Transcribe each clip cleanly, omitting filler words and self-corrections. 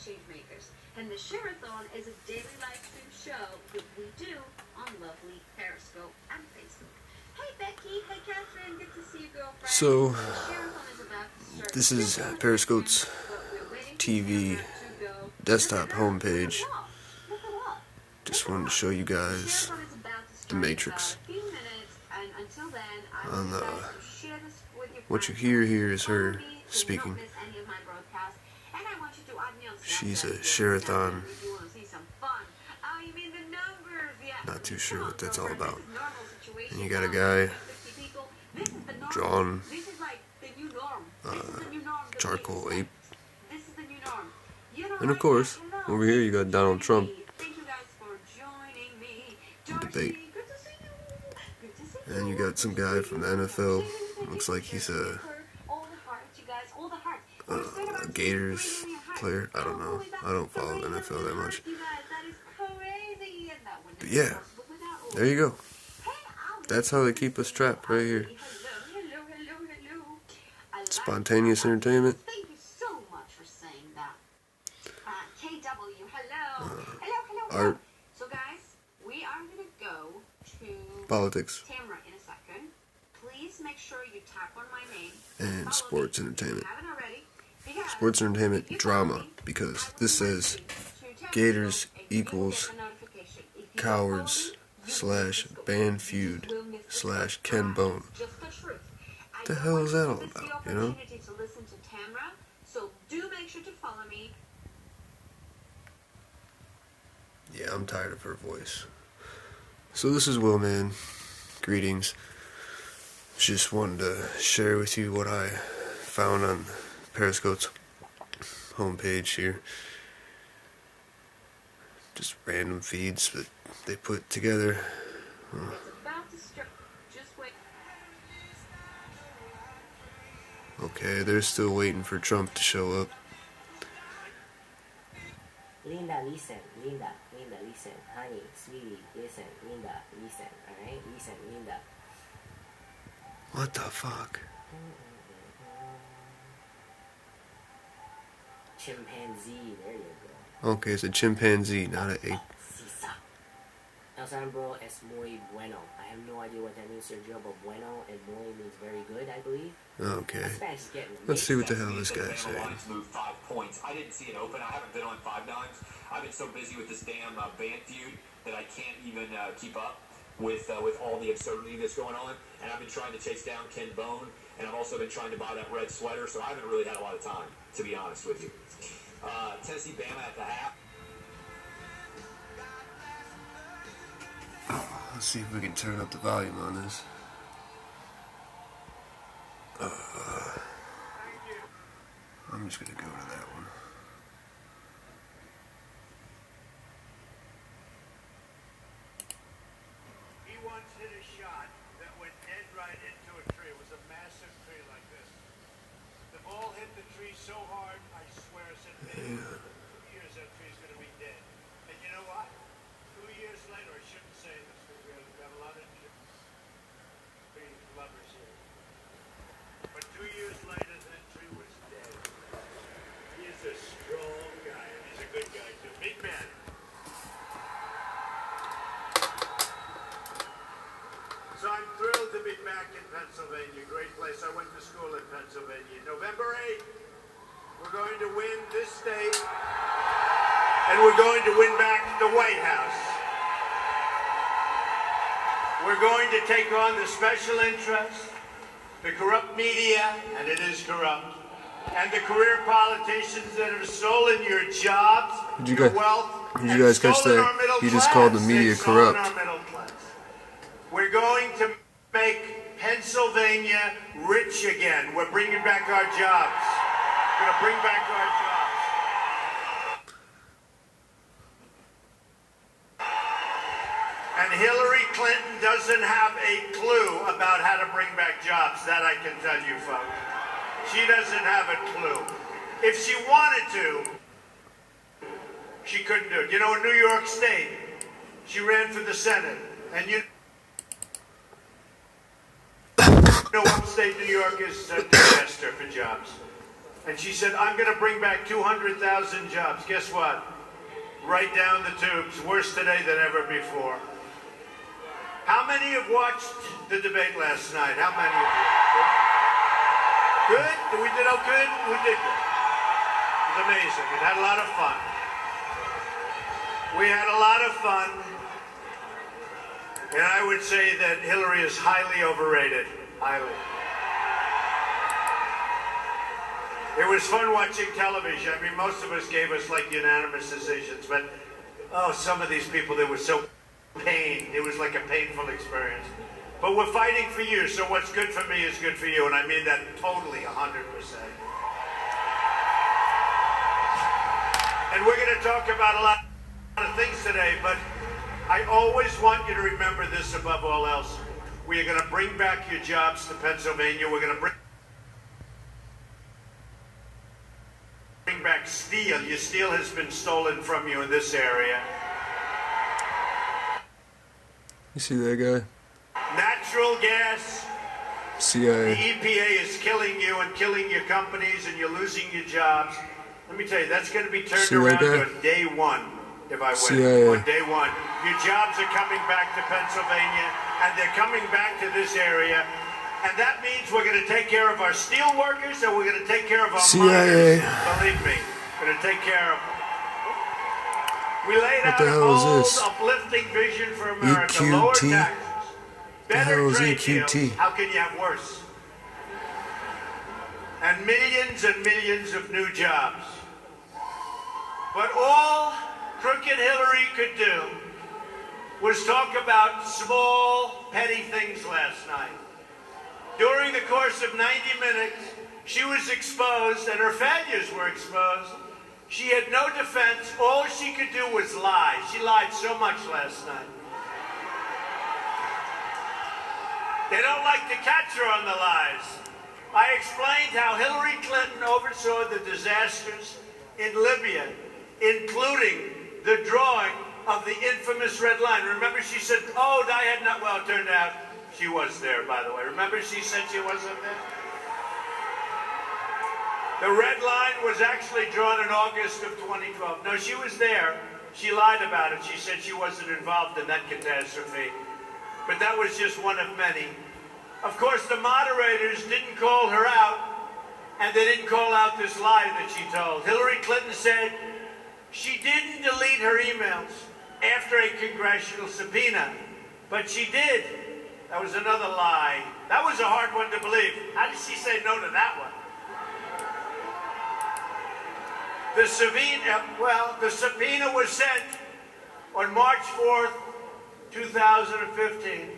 change makers. And the Share-a-thon is a daily live stream show that we do on lovely Periscope and Facebook. Hey Becky, hey Catherine, good to see you, girlfriend. So, this is Periscope's TV desktop homepage. Just wanted to show you guys the Matrix. On what you hear here is her speaking. She's a share-a-thon. Not too sure what that's all about. And you got a guy drawn charcoal ape. And of course, over here you got Donald Trump in debate. And you got some guy from the NFL. Looks like he's a Gators player. I don't know. I don't follow the NFL that much. But yeah, there you go. That's how they keep us trapped right here. Spontaneous entertainment. Art. Politics. And sports entertainment. Sports entertainment drama, because this says Gators equals cowards / band feud / Ken Bone. What the hell is that all about, you know? Yeah, I'm tired of her voice. So this is Will Man. Greetings. Just wanted to share with you what I found on Periscope's homepage here. Just random feeds that they put together. Okay, they're still waiting for Trump to show up. Linda, listen. Linda, listen. Honey, sweetie, listen. Linda, listen. Alright? Listen, Linda. What the fuck? Chimpanzee, there you go. Okay, it's a chimpanzee, not an ape. El Sambro es muy bueno. I have no idea what that means, Sergio, but bueno and muy means very good, I believe. Okay. Let's see what the hell this guy's saying. Moved 5 points. I didn't see it open. I haven't been on 5 dimes. I've been so busy with this damn band feud that I can't even keep up with all the absurdity that's going on. And I've been trying to chase down Ken Bone, and I've also been trying to buy that red sweater, so I haven't really had a lot of time, to be honest with you. Tennessee Bama at the half. Let's see if we can turn up the volume on this. I'm just gonna go to that one. He once hit a shot that went dead right into a tree. It was a massive tree like this. The ball hit the tree so hard, I swear I said, in 2 years that tree's gonna be dead. And you know what? 2 years later, I shouldn't say this because we've got a lot of tree lovers here. But 2 years later, that tree was dead. He's a strong guy, and he's a good guy too. Big man. So I'm thrilled to be back in Pennsylvania. Great place. I went to school in Pennsylvania. November 8th, we're going to win this state, and we're going to win back the White House. We're going to take on the special interests, the corrupt media, and it is corrupt, and the career politicians that have stolen your jobs, your wealth, did you guys catch that? He just called the media corrupt. We're going to make Pennsylvania rich again. We're bringing back our jobs. We're going to bring back our jobs. And Hillary Clinton doesn't have a clue about how to bring back jobs. That I can tell you, folks. She doesn't have a clue. If she wanted to, she couldn't do it. You know, in New York State, she ran for the Senate. And you know, upstate New York is a disaster for jobs. And she said, I'm going to bring back 200,000 jobs. Guess what? Right down the tubes. Worse today than ever before. How many have watched the debate last night? How many of you? Good? We did all good? We did good. It was amazing. We had a lot of fun. We had a lot of fun. And I would say that Hillary is highly overrated. Highly. It was fun watching television. I mean, most of us gave us like unanimous decisions, but some of these people, they were so pain. It was like a painful experience. But we're fighting for you, so what's good for me is good for you, and I mean that totally, 100%. And we're going to talk about a lot of things today, but I always want you to remember this above all else. We are going to bring back your jobs to Pennsylvania. We're going to bring back steel. Your steel has been stolen from you in this area. You see that guy? Natural gas. CIA. The EPA is killing you and killing your companies, and you're losing your jobs. Let me tell you, that's going to be turned around on day one, if I win. CIA. On day one. Your jobs are coming back to Pennsylvania, and they're coming back to this area. And that means we're going to take care of our steel workers, and we're going to take care of our CIA. miners. Believe me, we're going to take care of them. We laid out the a hell is bold, this? uplifting vision for America. EQT? Lower taxes, The hell better is trade EQT? deals. How can you have worse? And millions of new jobs. But all crooked Hillary could do was talk about small, petty things last night. During the course of 90 minutes, she was exposed, and her failures were exposed. She had no defense. All she could do was lie. She lied so much last night. They don't like to catch her on the lies. I explained how Hillary Clinton oversaw the disasters in Libya, including the drawing of the infamous red line. Remember, she said, oh, I had not, well, it turned out she was there, by the way. Remember, she said she wasn't there? The red line was actually drawn in August of 2012. No, she was there. She lied about it. She said she wasn't involved in that catastrophe. But that was just one of many. Of course, the moderators didn't call her out, and they didn't call out this lie that she told. Hillary Clinton said she didn't delete her emails after a congressional subpoena, but she did. That was another lie. That was a hard one to believe. How did she say no to that one? The subpoena was sent on March 4th, 2015.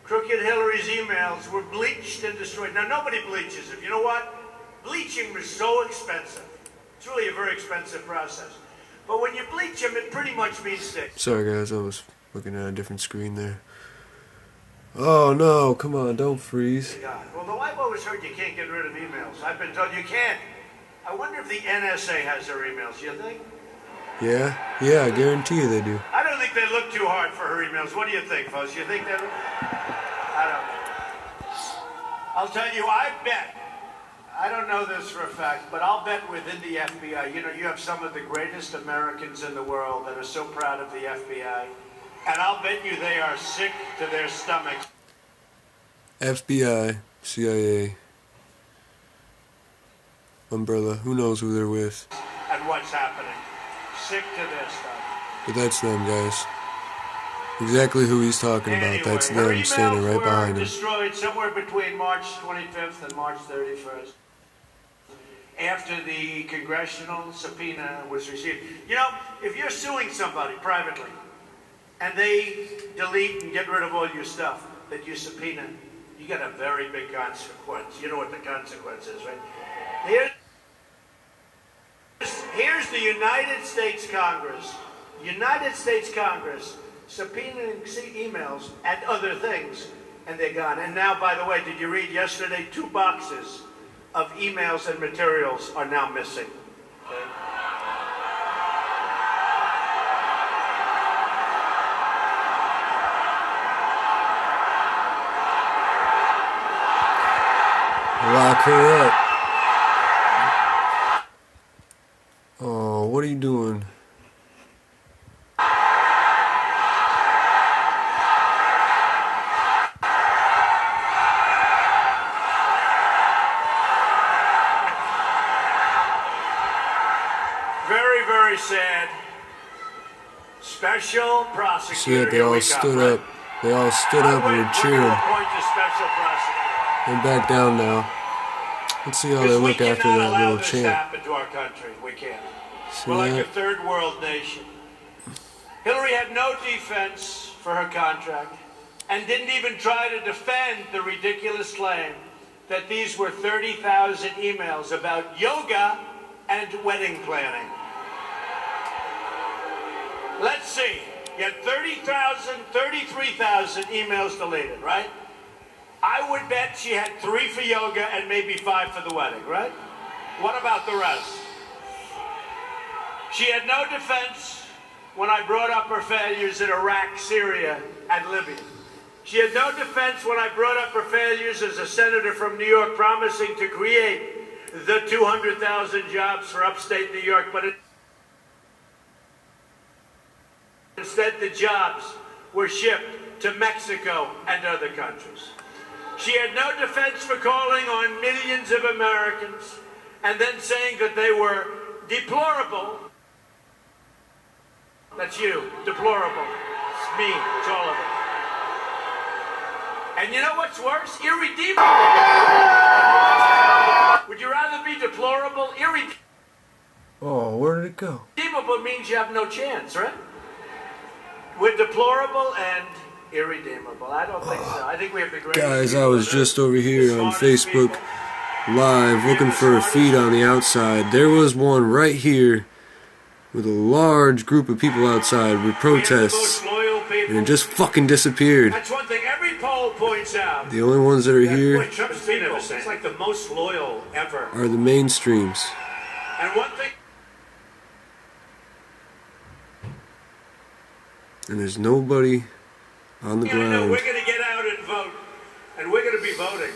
Crooked Hillary's emails were bleached and destroyed. Now, nobody bleaches them. You know what? Bleaching was so expensive. It's really a very expensive process. But when you bleach them, it pretty much means stick. Sorry guys, I was looking at a different screen there. Oh no, come on, don't freeze. Although I've always heard you can't get rid of emails. I've been told you can't. I wonder if the NSA has their emails, you think? Yeah, I guarantee you they do. I don't think they look too hard for her emails. What do you think, folks? You think they look? I don't know. I'll tell you, I bet. I don't know this for a fact, but I'll bet within the FBI, you know, you have some of the greatest Americans in the world that are so proud of the FBI, and I'll bet you they are sick to their stomachs. FBI, CIA, Umbrella, who knows who they're with. And what's happening. Sick to their stomachs. But that's them, guys. Exactly who he's talking about. That's them standing right behind him. Destroyed somewhere between March 25th and March 31st. After the congressional subpoena was received. You know, if you're suing somebody privately and they delete and get rid of all your stuff that you subpoena, you get a very big consequence. You know what the consequence is, right? Here's the United States Congress subpoenaing emails and other things, and they're gone. And now, by the way, did you read yesterday? 2 boxes of emails and materials are now missing. Okay? Lock her up. what are you doing? Very, very sad. Special prosecutor. See that they all stood up. They all stood up and were cheering. They're back down now. Let's see how they look after that little chant. Happen to our country. We can't. See We're like that? a third world nation. Hillary had no defense for her contract and didn't even try to defend the ridiculous claim that these were 30,000 emails about yoga and wedding planning. Let's see. You had 30,000, 33,000 emails deleted, right? I would bet she had 3 for yoga and maybe 5 for the wedding, right? What about the rest? She had no defense when I brought up her failures in Iraq, Syria, and Libya. She had no defense when I brought up her failures as a senator from New York promising to create the 200,000 jobs for upstate New York, but instead the jobs were shipped to Mexico and other countries. She had no defense for calling on millions of Americans and then saying that they were deplorable. That's you, deplorable. It's me, it's all of it. And you know what's worse? Irredeemable. Would you rather be deplorable? Irredeemable. Oh, where did it go? Irredeemable means you have no chance, right? We're deplorable and irredeemable. I don't think so. I think we have the greatest. Guys, I was just over here on Facebook Live looking for a feed on the outside. There was one right here with a large group of people outside with protests, and it just fucking disappeared. That's one thing every poll points out. The only ones that are here It's like the most loyal ever. are the mainstreams. And one thing. And there's nobody on the We're ground. going to get out and vote. And we're going to be voting.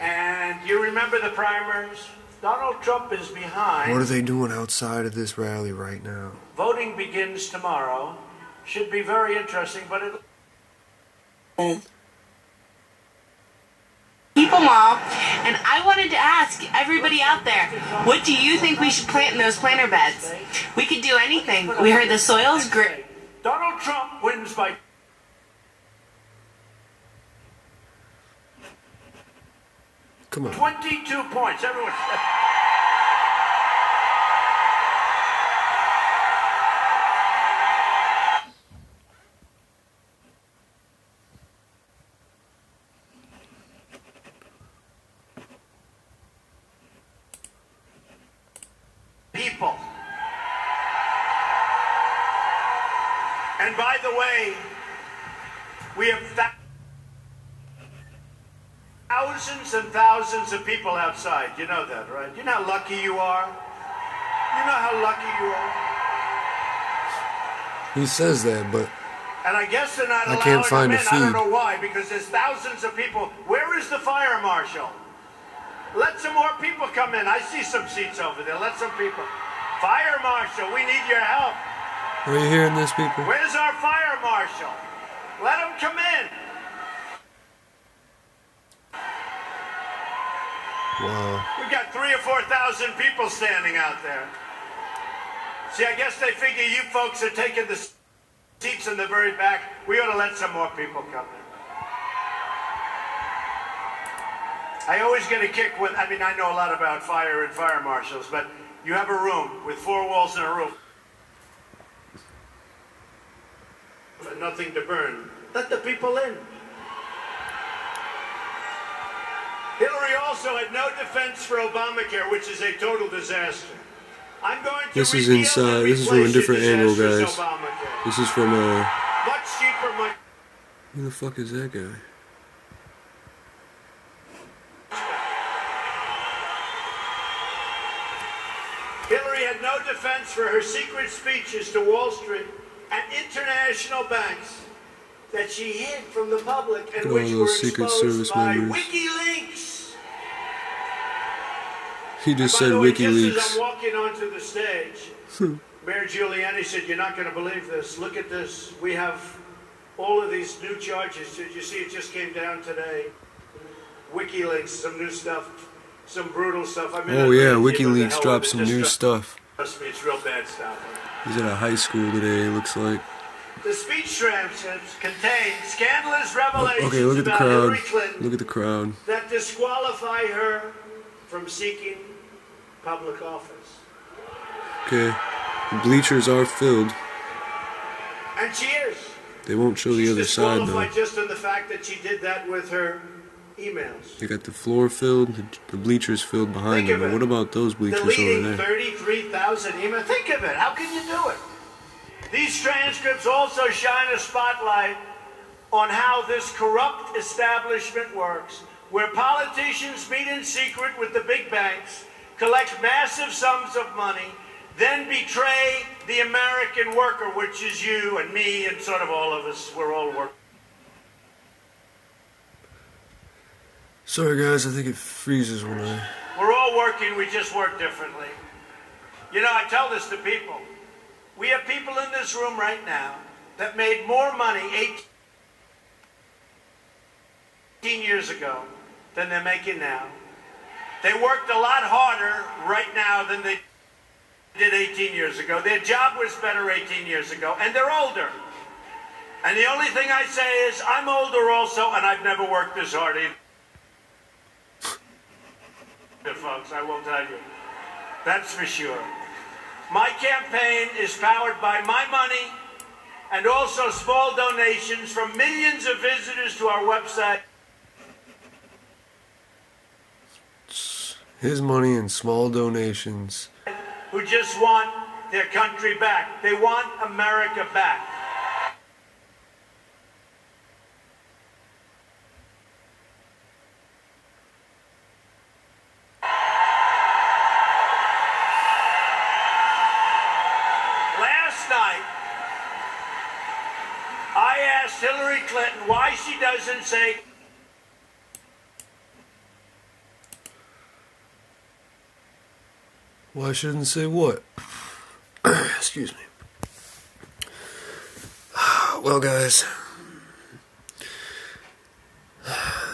And you remember the primaries? Donald Trump is behind. What are they doing outside of this rally right now? Voting begins tomorrow. Should be very interesting, but it... People Mall, and I wanted to ask everybody out there, what do you think we should plant in those planter beds? We could do anything. We heard the soil's great. Donald Trump wins by... Come on. 22 points. Everyone... people. And by the way, we have thousands and thousands of people outside. You know that, right? You know how lucky you are? You know how lucky you are? He says that, but And I guess they're not I allowing can't find them a in. I don't feed. know why, because there's thousands of people. Where is the fire marshal? Let some more people come in. I see some seats over there. Let some people. Fire marshal, we need your help. are you hearing this, people? Where's our fire marshal? Let him come in. Wow. We've got 3,000 or 4,000 people standing out there. See, I guess they figure you folks are taking the seats in the very back. We ought to let some more people come in. I always get a kick with, I mean, I know a lot about fire and fire marshals, but you have a room with 4 walls and a roof. Nothing to burn. Let the people in. Hillary also had no defense for Obamacare, which is a total disaster. I'm going to This is repeal inside. and This is from a replace different the angle, disastrous guys. Obamacare. This is from Much cheaper, much... who the fuck is that guy? Hillary had no defense for her secret speeches to Wall Street and international banks that she hid from the public and Look at all which were those Secret exposed Service by members. WikiLeaks. He just And said by the way, WikiLeaks. just as I'm walking onto the stage, Mayor Giuliani said, "You're not going to believe this. Look at this. We have all of these new charges. Did you see it just came down today? WikiLeaks, some new stuff, some brutal stuff. I mean, Oh yeah, WikiLeaks dropped some new stuff. Trust me, it's real bad stuff. He's at a high school today, it looks like. The speech transcripts contain scandalous revelations Okay, look at the about crowd. Hillary Clinton Look at the crowd. that disqualify her from seeking public office. Okay. The bleachers are filled. And she is. They won't show the She's other side though. disqualified just on the fact that she did that with her emails. They got the floor filled, the bleachers filled behind Think them. of But it. what about those bleachers over Deleting there? 33,000 emails. Think of it. How can you do it? These transcripts also shine a spotlight on how this corrupt establishment works, where politicians meet in secret with the big banks, collect massive sums of money, then betray the American worker, which is you and me and sort of all of us. We're all workers. Sorry guys, I think it freezes when I... We're all working, we just work differently. You know, I tell this to people. We have people in this room right now that made more money 18 years ago than they're making now. They worked a lot harder right now than they did 18 years ago. Their job was better 18 years ago, and they're older. And the only thing I say is, I'm older also, and I've never worked this hard either. Folks, I will tell you. That's for sure. My campaign is powered by my money and also small donations from millions of visitors to our website. His money and small donations. Who just want their country back. They want America back. Last night, I asked Hillary Clinton why she doesn't say Well, I shouldn't say what? Excuse me. Well, guys,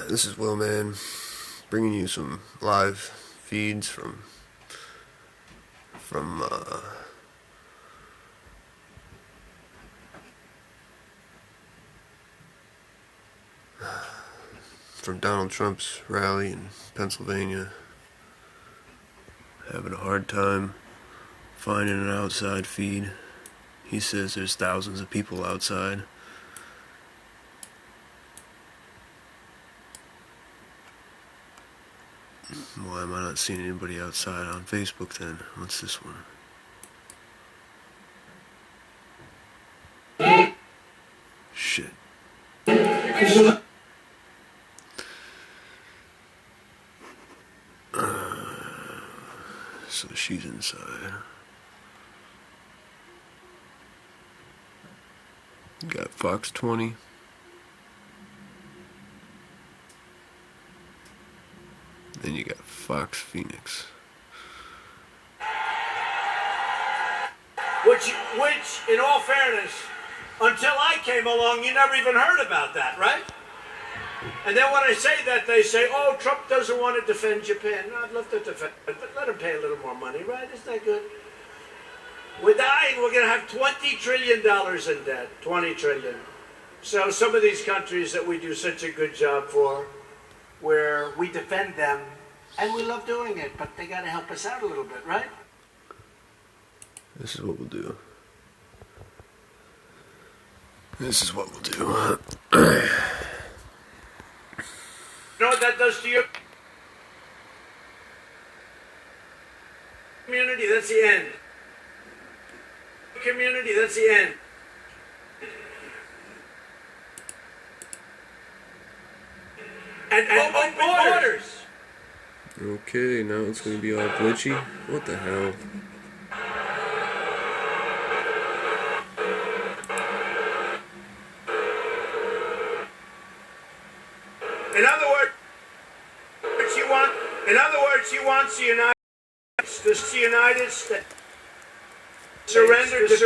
this is Will Man, bringing you some live feeds from Donald Trump's rally in Pennsylvania. Having a hard time finding an outside feed. He says there's thousands of people outside. Why am I not seeing anybody outside on Facebook then? What's this one? Shit. So she's inside. Got Fox 20. Then you got Fox Phoenix. Which, in all fairness, until I came along, you never even heard about that, right? And then when I say that, they say, oh, Trump doesn't want to defend Japan. No, I'd love to defend it, but let him pay a little more money, right? Isn't that good? We're dying. We're going to have $20 trillion in debt. 20 trillion. So some of these countries that we do such a good job for, where we defend them, and we love doing it, but they got to help us out a little bit, right? This is what we'll do. This is what we'll do. You know what that does to your community? That's the end. Community, that's the end. And open borders. Okay, now it's going to be all glitchy. What the hell? In other words, she wants the United the United States surrendered to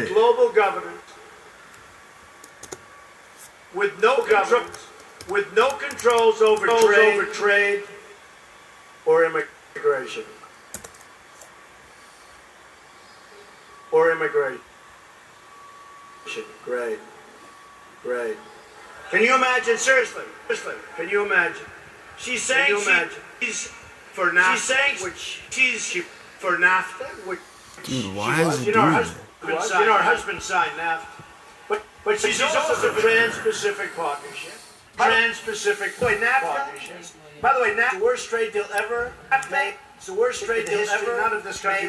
global governance with no controls over trade or immigration. Great. Can you imagine? Seriously, can you imagine? She's saying she's for NAFTA. She's for NAFTA. Dude, why is he doing that? Her husband signed NAFTA. But she's also for Trans-Pacific Partnership. Trans-Pacific Partnership. By the way, NAFTA is the worst trade deal ever made. It's the worst trade deal ever. None of this country.